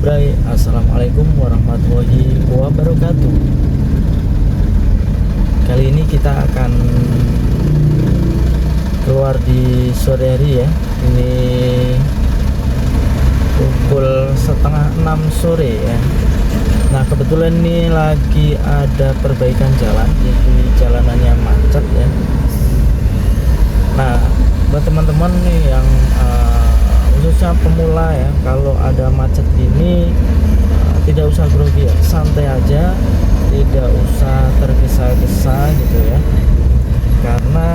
Bray. Assalamualaikum warahmatullahi wabarakatuh. Kali ini kita akan keluar di sore hari ya. Ini pukul setengah 6 sore ya. Nah kebetulan ini lagi ada perbaikan jalan, jadi jalanannya macet ya. Nah buat teman-teman nih yang khususnya pemula ya, kalau ada macet gini tidak usah grogi ya, santai aja, tidak usah tergesa-gesa gitu ya. Karena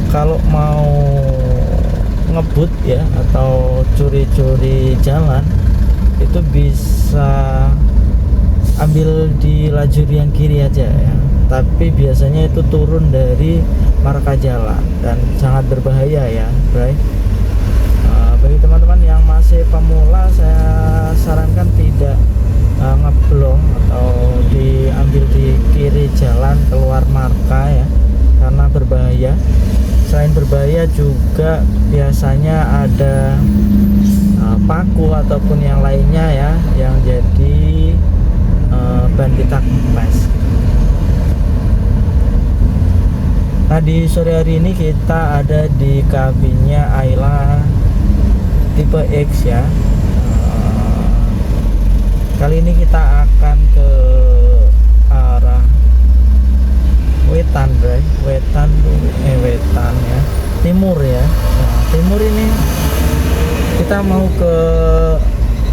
kalau mau ngebut ya atau curi-curi jalan itu bisa ambil di lajur yang kiri aja ya, tapi biasanya itu turun dari marka jalan dan sangat berbahaya ya, Bray. Bagi teman-teman yang masih pemula, saya sarankan tidak ngeblong atau diambil di kiri jalan keluar marka ya, karena berbahaya. Selain berbahaya juga biasanya ada paku ataupun yang lainnya ya, yang jadi ban kita kempes. Nah di sore hari ini kita ada di kabinnya Ayla tipe X ya. Kali ini kita akan ke arah Wetan, Bray. Wetan ya, timur ya. Nah, timur ini kita mau ke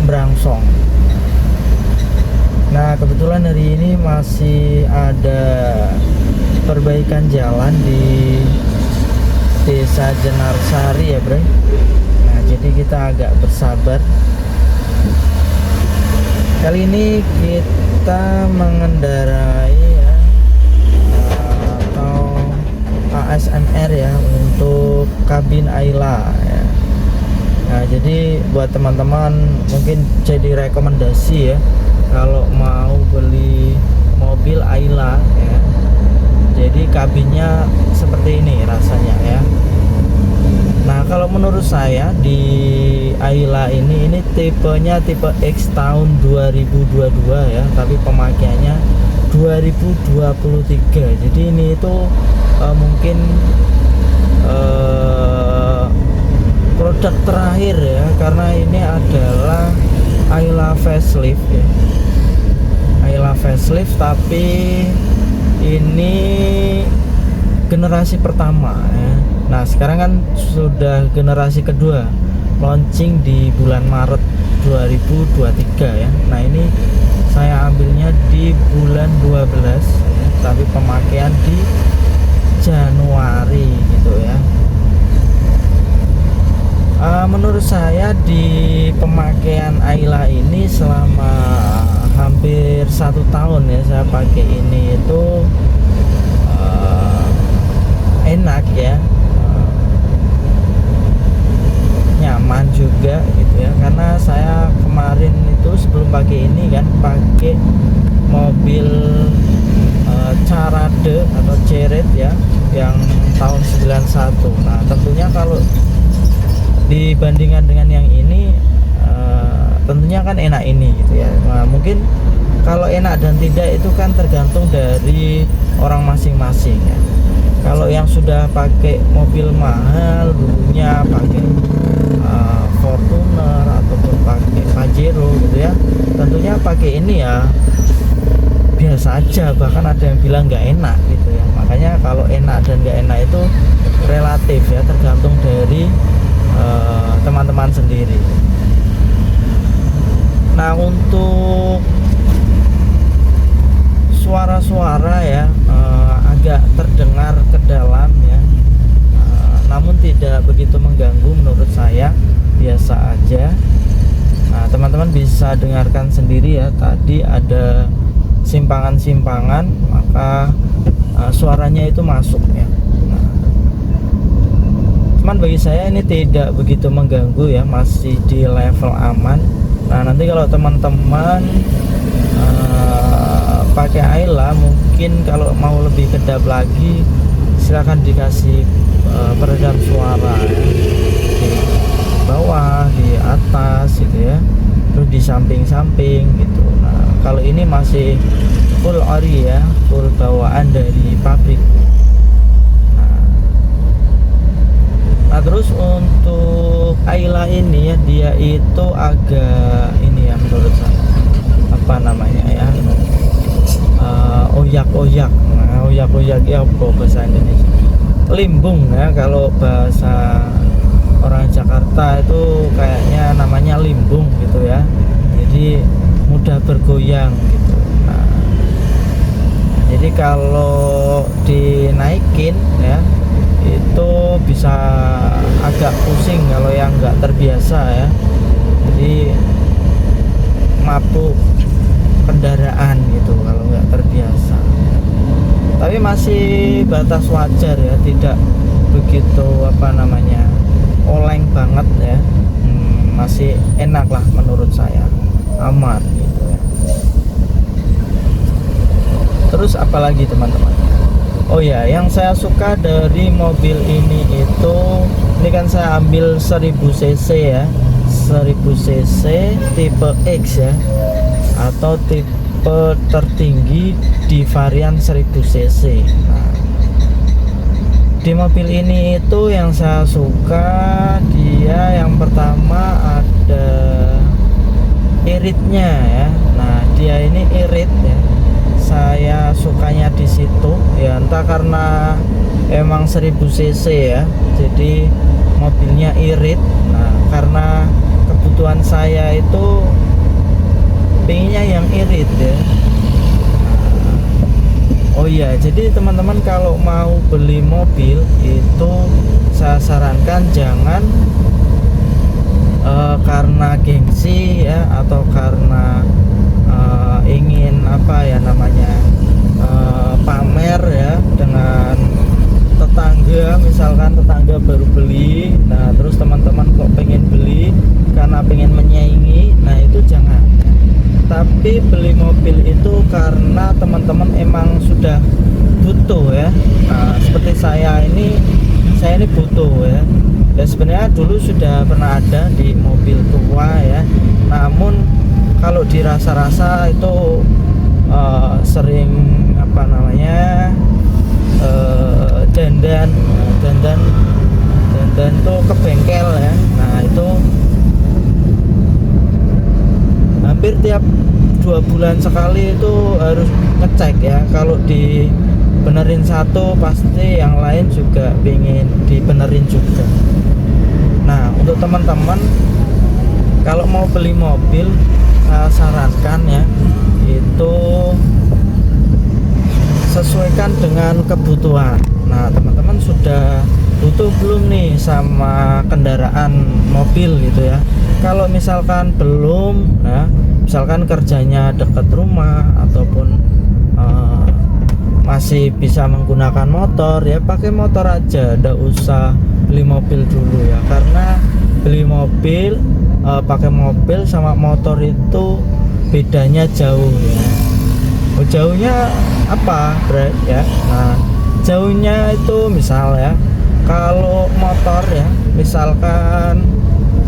Brangsong. Nah kebetulan hari ini masih ada perbaikan jalan di Desa Jenarsari ya, Bray. Nah jadi kita agak bersabar. Kali ini kita mengendarai ya, atau ASMR ya, untuk kabin Ayla ya. Nah jadi buat teman-teman mungkin jadi rekomendasi ya, kalau mau beli mobil Ayla ya, jadi kabinnya seperti ini rasanya ya. Nah kalau menurut saya di Ayla ini tipenya tipe X tahun 2022 ya, tapi pemakaiannya 2023. Jadi ini itu mungkin produk terakhir ya, karena ini adalah Ayla facelift ya. Ayla facelift tapi ini generasi pertama ya. Nah sekarang kan sudah generasi kedua, launching di bulan Maret 2023 ya. Nah ini saya ambilnya di bulan 12 ya, tapi pemakaian di Januari gitu ya. Menurut saya di pemakaian Ayla ini selama hampir 1 tahun ya saya pakai ini itu enak ya, nyaman juga gitu ya. Karena saya kemarin itu sebelum pakai ini kan pakai mobil Carade atau Ceret ya, yang tahun 91. Nah tentunya kalau dibandingkan dengan yang ini tentunya kan enak ini gitu ya. Nah mungkin kalau enak dan tidak itu kan tergantung dari orang masing-masing ya. Kalau yang sudah pakai mobil mahal dulunya, pakai Fortuner ataupun pakai Pajero gitu ya, tentunya pakai ini ya biasa aja, bahkan ada yang bilang nggak enak gitu ya. Makanya kalau enak dan nggak enak itu relatif ya, tergantung dari teman-teman sendiri. Nah untuk suara-suara ya agak terdengar ke dalam ya, namun tidak begitu mengganggu menurut saya, biasa aja. Nah teman-teman bisa dengarkan sendiri ya, tadi ada simpangan-simpangan maka suaranya itu masuk ya. Nah, cuman bagi saya ini tidak begitu mengganggu ya, masih di level aman. Nah nanti kalau teman-teman pakai Ayla, mungkin kalau mau lebih kedap lagi silahkan dikasih peredam suara ya, di bawah, di atas gitu ya. samping-samping gitu. Nah kalau ini masih full ori ya, full bawaan dari pabrik. Nah terus untuk Ayla ini ya, dia itu agak ini ya menurut saya, apa namanya ya, oyak-oyak. Nah oyak-oyak ya apa bahasa Indonesia, limbung ya, kalau bahasa orang Jakarta itu kayaknya namanya limbung gitu ya, jadi mudah bergoyang gitu. Nah jadi kalau dinaikin ya itu bisa agak pusing kalau yang nggak terbiasa ya, jadi mabuk kendaraan gitu kalau nggak terbiasa. Tapi masih batas wajar ya, tidak begitu apa namanya oleng banget ya, masih enak lah menurut saya, aman gitu ya. Terus apalagi teman-teman? Oh ya, yang saya suka dari mobil ini kan saya ambil 1000 cc ya, 1000 cc tipe X ya, atau tipe tertinggi di varian 1000 cc. Nah, di mobil ini itu yang saya suka, dia yang pertama ada iritnya ya. Nah dia ini irit ya, saya sukanya di situ ya, entah karena emang 1000 cc ya, jadi mobilnya irit. Nah karena kebutuhan saya itu pengennya yang irit ya. Oh iya, jadi teman-teman kalau mau beli mobil itu saya sarankan jangan karena gengsi ya, atau karena ingin apa ya namanya pamer ya dengan tetangga, misalkan tetangga baru beli, nah terus teman-teman kok pengen beli karena pengen menyaingi, nah itu jangan. Tapi beli mobil itu karena teman-teman emang sudah butuh ya. Nah, seperti saya ini butuh ya. Ya sebenarnya dulu sudah pernah ada di mobil tua ya. Namun kalau dirasa-rasa itu sering apa namanya dandan tuh ke bengkel ya. Nah itu hampir tiap 2 bulan sekali itu harus ngecek ya. Kalau dibenerin satu pasti yang lain juga pengen dibenerin juga. Nah untuk teman-teman kalau mau beli mobil, saya sarankan ya itu sesuaikan dengan kebutuhan. Nah teman-teman sudah butuh belum nih sama kendaraan mobil gitu ya. Kalau misalkan belum ya, misalkan kerjanya dekat rumah ataupun masih bisa menggunakan motor ya, pakai motor aja, nggak usah beli mobil dulu ya. Karena beli mobil pakai mobil sama motor itu bedanya jauh ya. Jauhnya apa Bre? Ya nah jauhnya itu misal ya, kalau motor ya misalkan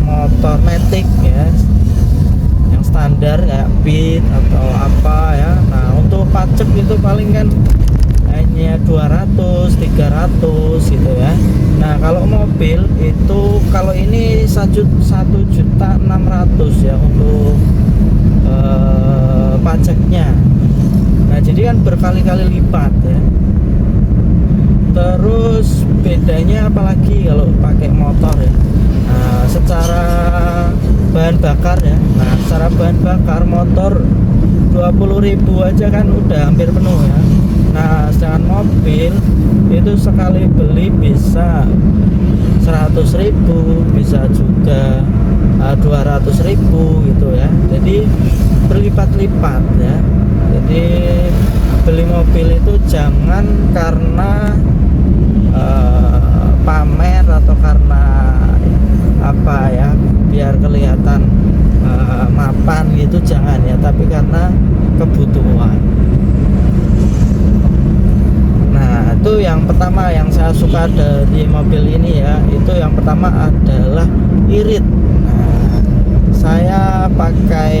motor matic ya yang standar kayak Beat atau apa ya, nah untuk pajak itu paling kan hanya 200 300 gitu ya. Nah kalau mobil itu kalau ini 1.600.000 ya untuk pajaknya. Nah jadi kan berkali-kali lipat ya. Terus bedanya apalagi kalau pakai motor ya, nah, secara bahan bakar ya. Nah secara bahan bakar motor 20.000 aja kan udah hampir penuh ya. Nah sedangkan mobil itu sekali beli bisa 100.000, bisa juga 200.000 gitu ya. Jadi berlipat-lipat ya. Jadi beli mobil itu jangan karena pamer atau karena apa ya biar kelihatan mapan gitu, jangan ya, tapi karena kebutuhan. Nah itu yang pertama yang saya suka dari mobil ini ya, itu yang pertama adalah irit. Nah saya pakai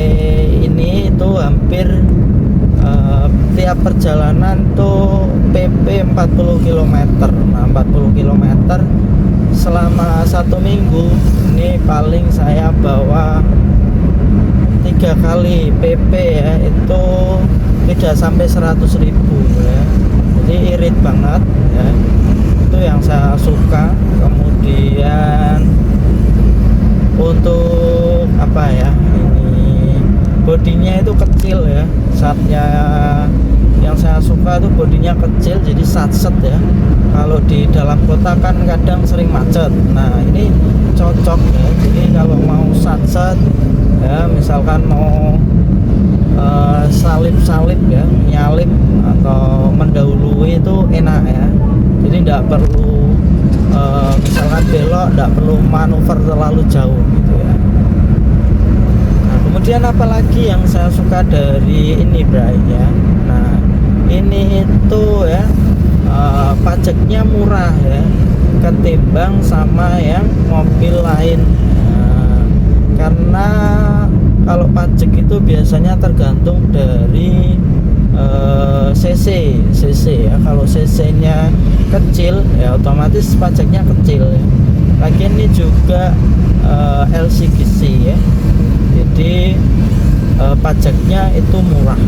ini itu hampir tiap perjalanan tuh PP 40 km. Nah 40 km selama 1 minggu ini paling saya bawa 3 kali PP ya, itu tidak sampai 100.000 ya. Jadi irit banget ya, itu yang saya suka. Kemudian untuk apa ya, ini bodinya itu kecil ya, satnya yang saya suka itu bodinya kecil, jadi satset ya. Kalau di dalam kota kan kadang sering macet, nah ini cocok ya. Jadi kalau mau satset ya, misalkan mau salip-salip ya, nyalip atau mendahului itu enak ya. Jadi tidak perlu misalkan belok, tidak perlu manuver terlalu jauh gitu ya. Nah kemudian apalagi yang saya suka dari ini Bray ya, nah ini itu ya pajaknya murah ya ketimbang sama yang mobil lain. Nah, karena kalau pajak itu biasanya tergantung dari CC ya. Kalau CC-nya kecil ya otomatis pajaknya kecil ya. Lagian ini juga LCGC ya, jadi pajaknya itu murah.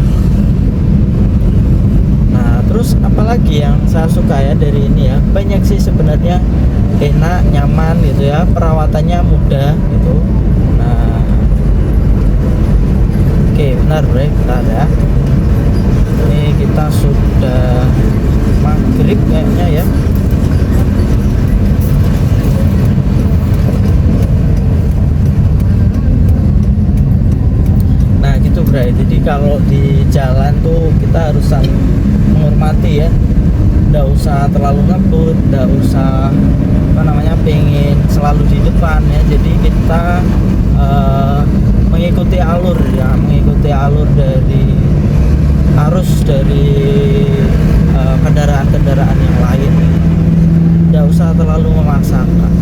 Nah terus apalagi yang saya suka ya dari ini ya, banyak sih sebenarnya, enak, nyaman gitu ya, perawatannya mudah gitu. Nah oke, benar Bre, bentar ya, ini kita sudah maghrib kayaknya ya. Nah gitu Bray, jadi kalau di jalan tuh kita harus saling menghormati ya, nggak usah terlalu ngebut, nggak usah apa namanya pengen selalu di depan ya. Jadi kita mengikuti alur ya, mengikuti alur dari arus dari kendaraan-kendaraan yang lain, nggak usah terlalu memaksakan.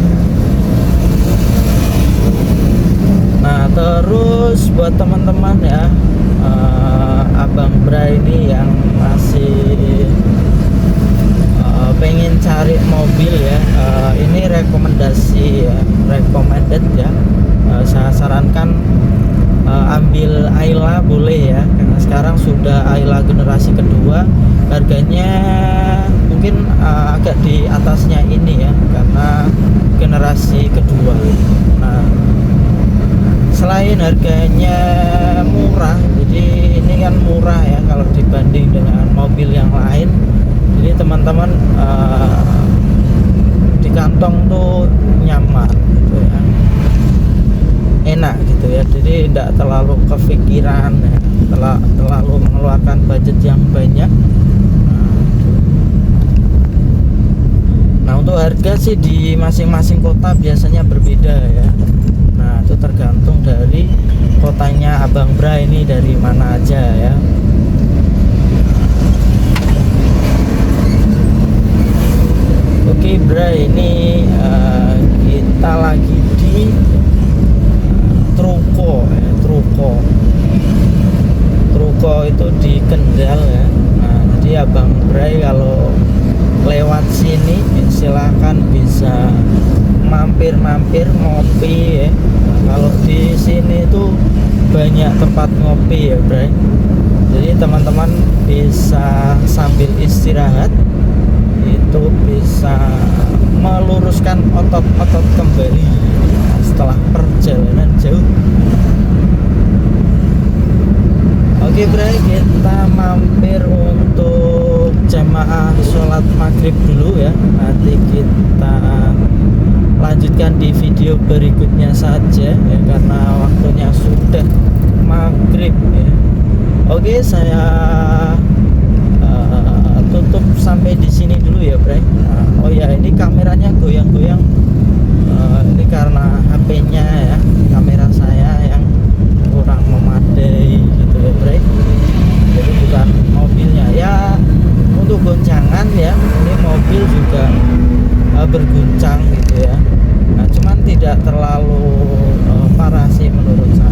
Nah terus buat teman-teman ya, Abang Bray ini yang masih pengen cari mobil ya, ini rekomendasi ya, recommended ya. Saya sarankan ambil Ayla boleh ya, karena sekarang sudah Ayla generasi kedua, harganya mungkin agak di atasnya ini ya, karena generasi kedua. Nah selain harganya murah, jadi ini kan murah ya kalau dibanding dengan mobil yang lain. Jadi teman-teman di kantong tuh nyaman gitu ya, enak gitu ya. Jadi tidak terlalu kepikiran ya, terlalu mengeluarkan budget yang banyak. Nah untuk harga sih di masing-masing kota biasanya berbeda ya. Nah itu tergantung dari kotanya Abang Bray ini dari mana aja ya. Oke Bray, ini kita lagi di Truko ya, Truko itu di Kendal ya. Nah jadi Abang Bray kalau lewat sini silahkan bisa mampir-mampir ngopi ya. Kalau di sini tuh banyak tempat ngopi ya Bray. Jadi teman-teman bisa sambil istirahat itu bisa meluruskan otot-otot kembali setelah perjalanan jauh. Oke Bray, kita mampir untuk jamaah sholat maghrib dulu ya. Nanti kita lanjutkan di video berikutnya saja ya, karena waktunya sudah maghrib ya. Oke, saya tutup sampai di sini dulu ya Bray. Nah, oh ya ini kameranya goyang-goyang, ini karena HP-nya ya, kamera saya yang kurang memadai gitu ya Bray. Jadi bukan mobilnya ya, untuk goncangan ya, ini mobil juga berguncang gitu ya. Nah cuman tidak terlalu parah sih menurut saya.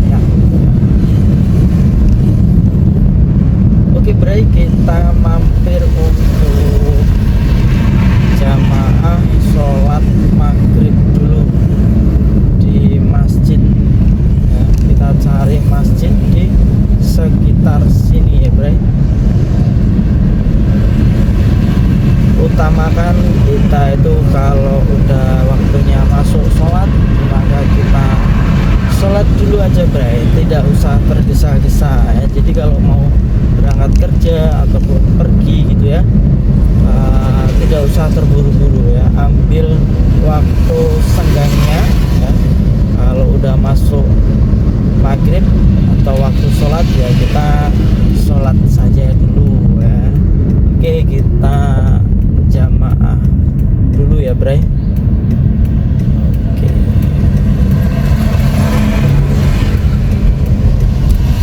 Bray, tidak usah tergesa-gesa ya. Jadi kalau mau berangkat kerja ataupun pergi gitu ya, tidak usah terburu-buru ya, ambil waktu senggangnya ya. Kalau udah masuk maghrib atau waktu sholat ya, kita sholat saja dulu ya. Oke, kita jamaah dulu ya Bray. Oke,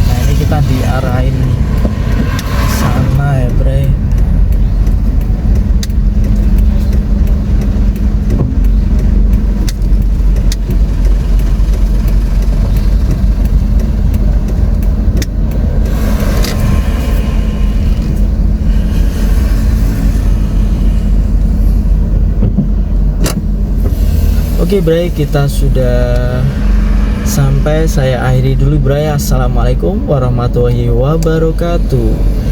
nah ini kita diarahin sana ya Bray. Oke Bray, kita sudah sampai. Saya akhiri dulu Bray. Assalamualaikum warahmatullahi wabarakatuh.